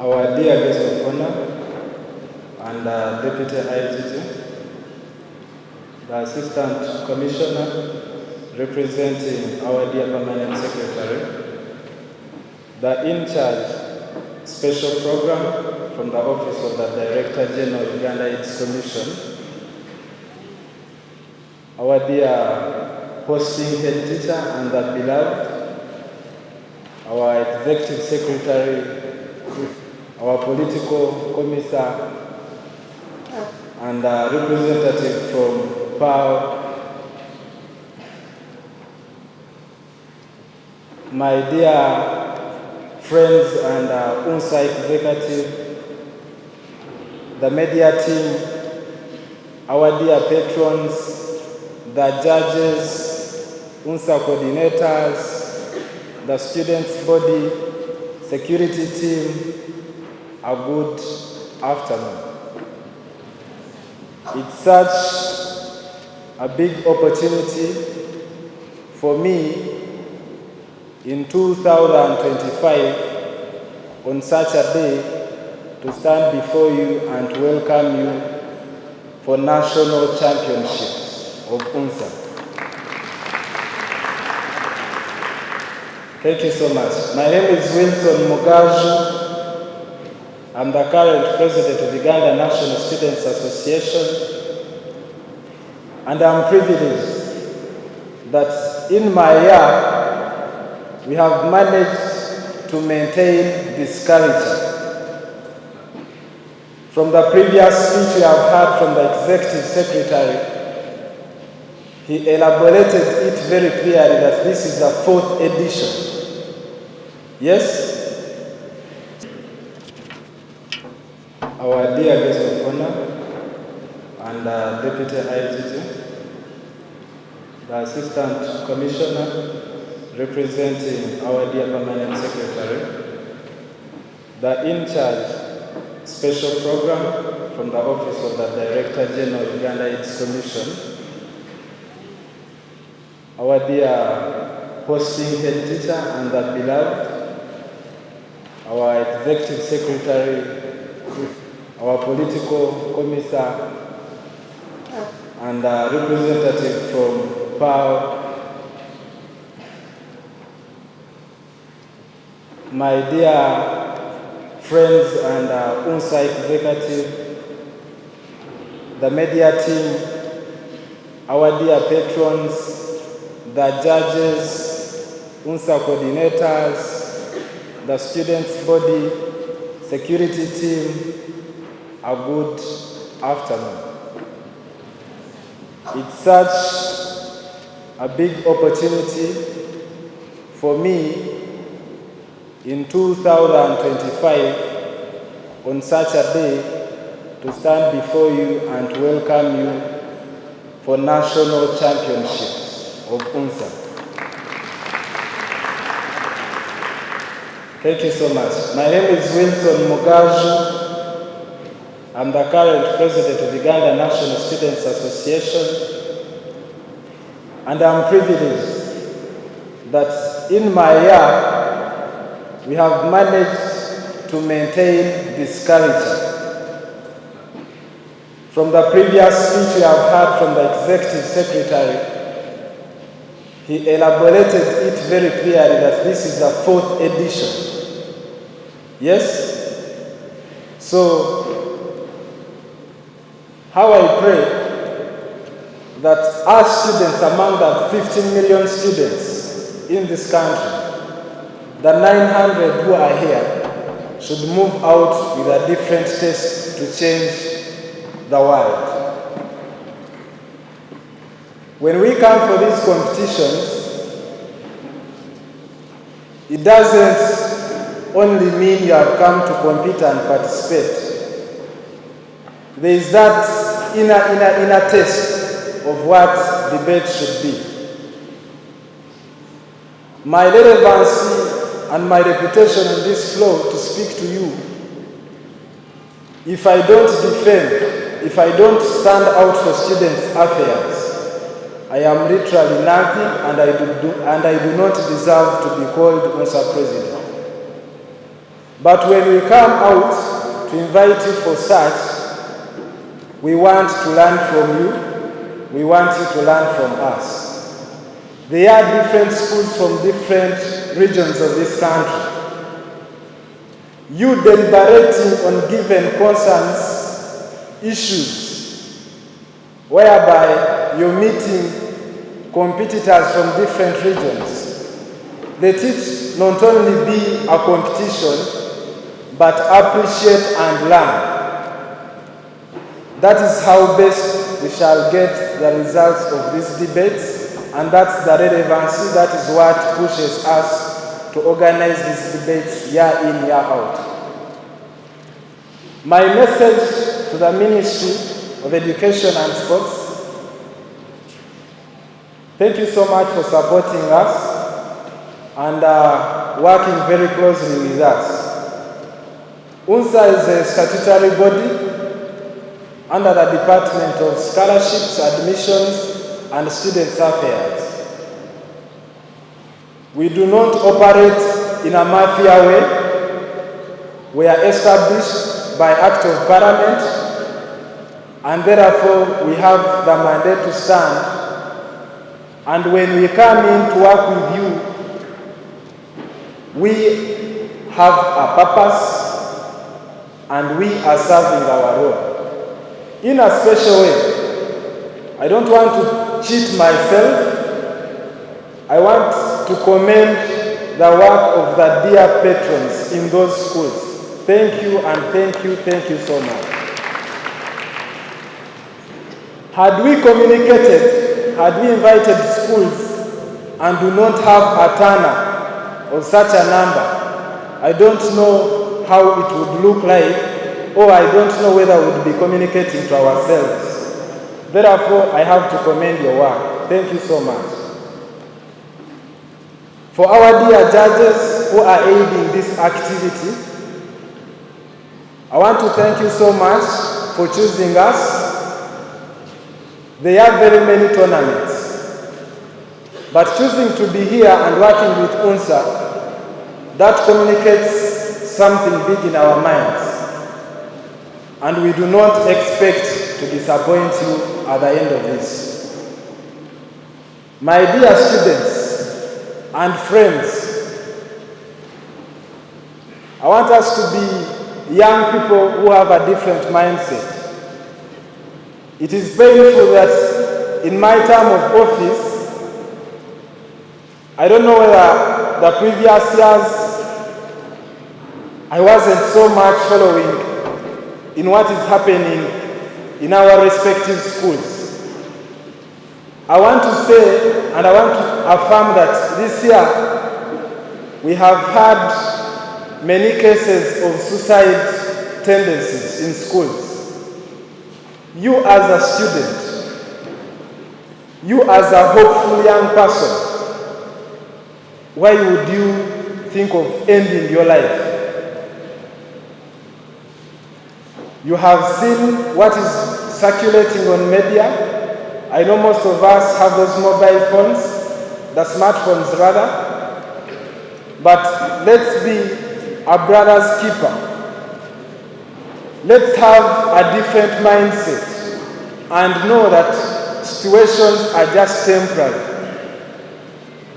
our dear guest of honor and Deputy IGG, the Assistant Commissioner representing our dear Permanent Secretary, the in-charge special program from the Office of the Director General Uganda AIDS Commission, our dear hosting head teacher and the beloved, our executive secretary, our political commissar, and a representative from PAO, my dear friends and Unsa executive, the media team, our dear patrons, the judges, Unsa coordinators, the students' body, security team, a good afternoon. It's such a big opportunity for me in 2025 on such a day to stand before you and to welcome you for National Championships of Unsa. Thank you so much. My name is Wilson Mugaju. I'm the current president of Uganda National Students Association, and I'm privileged that in my year, we have managed to maintain this culture. From the previous speech we have heard from the executive secretary, he elaborated it very clearly that this is the 4th edition. Yes? Our dear guest of honor and Deputy IGG, the Assistant Commissioner representing our dear Permanent Secretary, the in-charge special program from the Office of the Director General Uganda AIDS Commission, our dear hosting head teacher and the beloved, our executive secretary, our political commissar, and a representative from PAO, my dear friends and Unsa executive, the media team, our dear patrons, the judges, Unsa coordinators, the students' body, security team, a good afternoon. It's such a big opportunity for me in 2025 on such a day to stand before you and to welcome you for National Championships of Unsa. Thank you so much. My name is Wilson Mugaju. I'm the current president of Uganda National Students Association, and I'm privileged that in my year, we have managed to maintain this culture. From the previous speech we have heard from the executive secretary, he elaborated it very clearly that this is the 4th edition. Yes? So, how I pray that our students, among the 15 million students in this country, the 900 who are here, should move out with a different taste to change the world. When we come for these competitions, it doesn't only mean you have come to compete and participate. There is that inner taste of what debate should be. My relevancy and my reputation on this floor to speak to you, if I don't defend, if I don't stand out for students' affairs, I am literally nothing, and I do not deserve to be called Unsa President. But when we come out to invite you for such, we want to learn from you. We want you to learn from us. There are different schools from different regions of this country. You deliberating on given concerns, issues, whereby you're meeting competitors from different regions. Let it not only be a competition, but appreciate and learn. That is how best we shall get the results of these debates, and that's the relevancy. That is what pushes us to organize these debates year in, year out. My message to the Ministry of Education and Sports: thank you so much for supporting us and working very closely with us. Unsa is a statutory body under the Department of Scholarships, Admissions, and Students' Affairs. We do not operate in a mafia way. We are established by Act of Parliament, and therefore we have the mandate to stand. And when we come in to work with you, we have a purpose, and we are serving our role in a special way. I don't want to cheat myself. I want to commend the work of the dear patrons in those schools. Thank you, and thank you so much. Had we communicated, had we invited schools and do not have a turnout of such a number, I don't know how it would look like, or I don't know whether we would be communicating to ourselves. Therefore, I have to commend your work. Thank you so much. For our dear judges who are aiding this activity, I want to thank you so much for choosing us. There are very many tournaments, but choosing to be here and working with Unsa, that communicates something big in our minds, and we do not expect to disappoint you at the end of this. My dear students and friends, I want us to be young people who have a different mindset. It is painful that in my term of office, I don't know whether the previous years I wasn't so much following in what is happening in our respective schools. I want to say, and I want to affirm that this year we have had many cases of suicide tendencies in schools. You as a student, you as a hopeful young person, why would you think of ending your life? You have seen what is circulating on media. I know most of us have those mobile phones, the smartphones rather. But let's be a brother's keeper. Let's have a different mindset and know that situations are just temporary.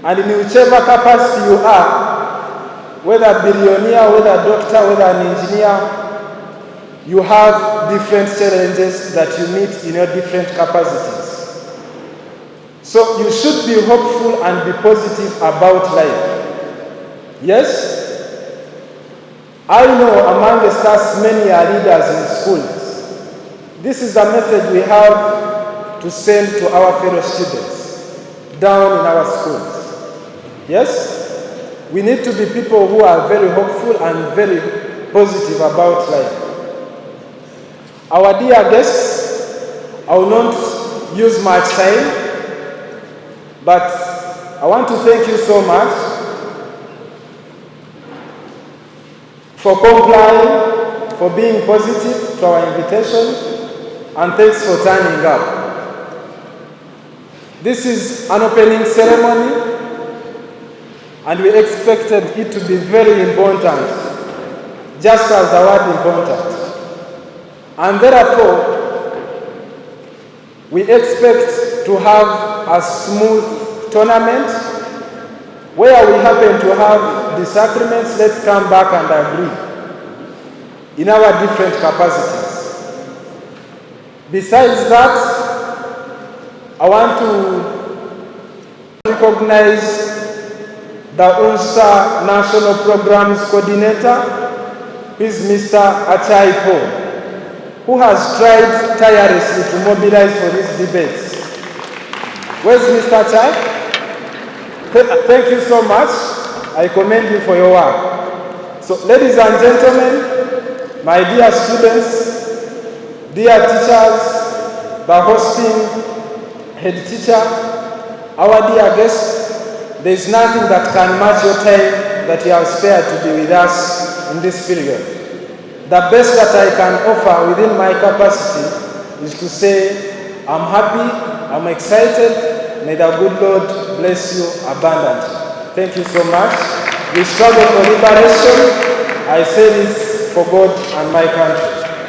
And in whichever capacity you are, whether billionaire, whether doctor, whether an engineer, you have different challenges that you meet in your different capacities. So you should be hopeful and be positive about life. Yes? I know amongst us many are leaders in schools. This is the message we have to send to our fellow students down in our schools. Yes? We need to be people who are very hopeful and very positive about life. Our dear guests, I will not use much time, but I want to thank you so much for complying, for being positive to our invitation, and thanks for turning up. This is an opening ceremony, and we expected it to be very important just as the word important. And therefore, we expect to have a smooth tournament. Where we happen to have disagreements, let's come back and agree in our different capacities. Besides that, I want to recognize the Unsa National Programs Coordinator, who is Mr. Achai Paul, who has tried tirelessly to mobilize for these debates. Where's Mr. Achai? Thank you so much. I commend you for your work. So, ladies and gentlemen, my dear students, dear teachers, the hosting head teacher, our dear guests, there is nothing that can match your time that you have spared to be with us in this period. The best that I can offer within my capacity is to say, I'm happy, I'm excited. May the good Lord bless you abundantly. Thank you so much. We struggle for liberation. I say this for God and my country.